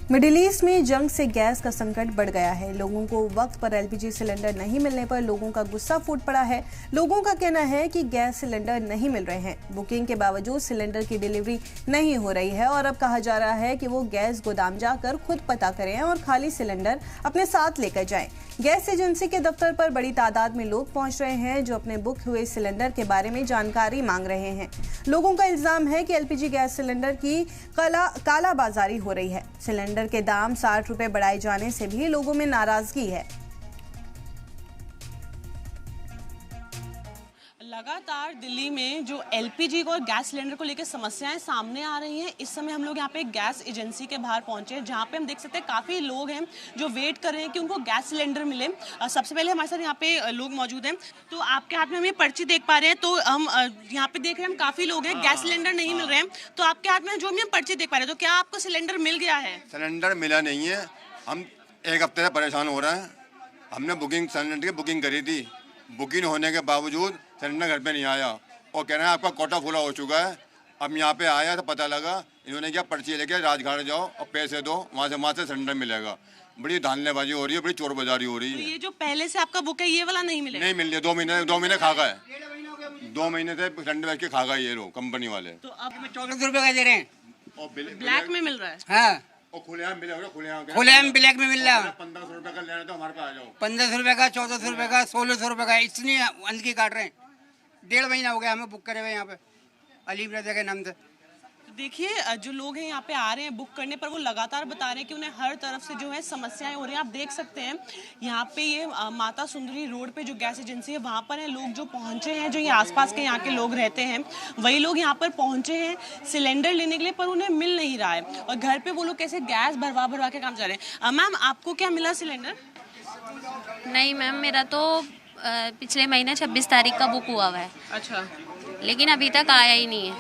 Middle east में जंग से गैस का संकट बढ़ गया है। लोगों को वक्त पर एलपीजी सिलेंडर नहीं मिलने पर लोगों का गुस्सा फूट पड़ा है। लोगों का कहना है कि गैस सिलेंडर नहीं मिल रहे हैं। बुकिंग के बावजूद सिलेंडर की डिलीवरी नहीं हो रही है और अब कहा जा रहा है कि वो गैस गोदाम जाकर खुद पता करें और खाली सिलेंडर अपने साथ लेकर जाएं। गैस एजेंसी के दफ्तर पर बड़ी तादाद में लोग पहुंच रहे हैं जो अपने बुक हुए सिलेंडर के बारे में जानकारी मांग रहे हैं। लोगों का इल्जाम है कि एलपीजी गैस सिलेंडर की कालाबाजारी हो रही है। सिलेंडर के दाम 60 रुपए बढ़ाए जाने से भी लोगों में नाराजगी है। लगातार दिल्ली में जो एलपीजी और गैस सिलेंडर को लेकर समस्याएं सामने आ रही हैं। इस समय हम लोग यहाँ पे गैस एजेंसी के बाहर पहुंचे हैं जहाँ पे हम देख सकते हैं काफ़ी लोग हैं जो वेट कर रहे हैं कि उनको गैस सिलेंडर मिले। सबसे पहले हमारे साथ यहाँ पे लोग मौजूद हैं। तो आपके हाथ में हम ये पर्ची देख पा रहे हैं, तो हम यहाँ पे देख रहे हैं हम काफ़ी लोग हैं, गैस सिलेंडर नहीं मिल रहे हैं। तो आपके हाथ में जो हम पर्ची देख पा रहे हैं, तो क्या आपको सिलेंडर मिल गया है? सिलेंडर मिला नहीं है। हम एक हफ्ते से परेशान हो रहे हैं। हमने सिलेंडर की बुकिंग करी थी। बुकिंग होने के बावजूद सिलेंडर घर पे नहीं आया और कह रहे हैं आपका कोटा फुला हो चुका है। अब यहाँ पे आया तो पता लगा इन्होंने क्या पर्ची लेके राजघाट जाओ और पैसे दो, वहाँ से सिलेंडर मिलेगा। बड़ी धांधलेबाजी हो रही है, बड़ी चोर बाजारी हो रही है। तो ये जो पहले से आपका बुक है ये वाला नहीं मिलेगा? नहीं मिल रही। 2 महीने खा गए। 2 महीने से सिलेंडर बेच के खा गए ये लोग कंपनी वाले। तो अब 1400 रुपए का दे रहे हैं और ब्लैक में मिल रहा है। हाँ, और खुलेआम मिलेगा। खुलेआम ब्लैक में मिल रहा है। 1500 रुपए का लेना तो हमारे पास आ जाओ। 1500 रुपए का, 1400 रुपए का, 1600 रुपए का, इतनी अंत की काट रहे हैं। 1.5 महीना हो गया हमें बुक करे हुए यहाँ पे अलीम रजा के नाम से। तो देखिए जो लोग हैं यहाँ पे आ रहे हैं बुक करने पर, वो लगातार बता रहे हैं कि उन्हें हर तरफ से जो है समस्याएं हो रही हैं। आप देख सकते हैं यहाँ पे ये माता सुंदरी रोड पे जो गैस एजेंसी है वहाँ पर है लोग जो पहुँचे हैं, जो ये आसपास के यहाँ के लोग रहते हैं वही लोग यहाँ पर पहुँचे हैं सिलेंडर लेने के लिए, पर उन्हें मिल नहीं रहा है और घर पे वो लोग कैसे गैस भरवा के काम कर रहे हैं। मैम आपको क्या मिला सिलेंडर? नहीं मैम, मेरा तो पिछले महीने 26 तारीख का बुक हुआ हुआ है। अच्छा। लेकिन अभी तक आया ही नहीं है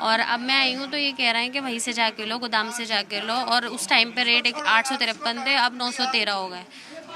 और अब मैं आई हूँ तो ये कह रहे हैं कि वहीं से जाके लो, गोदाम से जाके लो। और उस टाइम पे रेट 853 थे, अब 913 हो गए।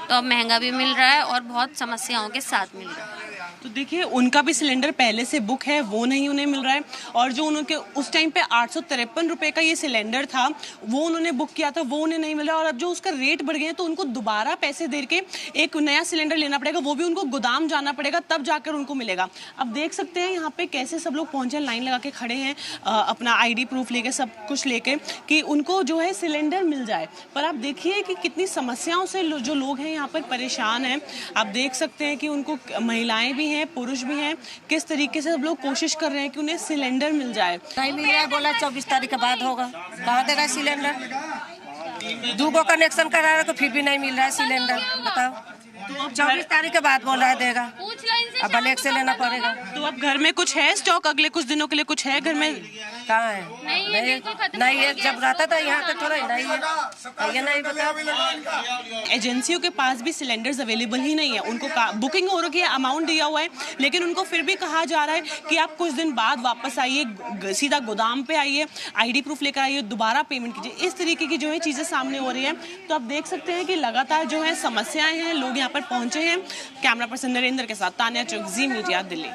तो अब महंगा भी मिल रहा है और बहुत समस्याओं के साथ मिल रहा है। तो देखिए उनका भी सिलेंडर पहले से बुक है, वो नहीं उन्हें मिल रहा है। और जो उनके उस टाइम पे 853 रुपये का ये सिलेंडर था वो उन्होंने बुक किया था, वो उन्हें नहीं मिल रहा। और अब जो उसका रेट बढ़ गया है तो उनको दोबारा पैसे दे के एक नया सिलेंडर लेना पड़ेगा, वो भी उनको गोदाम जाना पड़ेगा, तब जाकर उनको मिलेगा। अब देख सकते हैं यहाँ पे कैसे सब लोग पहुँचे, लाइन लगा के खड़े हैं अपना ID प्रूफ लेके, सब कुछ लेके कि उनको जो है सिलेंडर मिल जाए। पर आप देखिए कि कितनी समस्याओं से जो लोग हैं यहाँ पर परेशान हैं। आप देख सकते हैं कि उनको महिलाएं भी हैं, पुरुष भी हैं, किस तरीके से सब लोग कोशिश कर रहे हैं कि उन्हें सिलेंडर मिल जाए। नहीं मिल रहा है, बोला 24 तारीख के बाद होगा। कहाँ देगा सिलेंडर? 2 गो कनेक्शन करा रहे तो फिर भी नहीं मिल रहा है सिलेंडर। बताओ, 24 तारीख के बाद बोल रहा है देगा। अब ब्लैक से लेना पड़ेगा। तो अब घर में कुछ है स्टॉक अगले कुछ दिनों के लिए? कुछ है घर में? कहाँ है? नहीं है। जब रहता था यहाँ पे थोड़ा नहीं है, ये नहीं बताओ। एजेंसियों के पास भी सिलेंडर्स अवेलेबल ही नहीं है। उनको बुकिंग हो रखी है, अमाउंट दिया हुआ है, लेकिन उनको फिर भी कहा जा रहा है कि आप कुछ दिन बाद वापस आइए, सीधा गोदाम पे आइए, ID प्रूफ लेकर आइए, दोबारा पेमेंट कीजिए। इस तरीके की जो है चीज़ें सामने हो रही है। तो आप देख सकते हैं कि लगातार जो है समस्याएं हैं, लोग यहाँ पर पहुंचे हैं। कैमरा पर्सन नरेंद्र के साथ तान्या चौक, जी मीडिया, दिल्ली।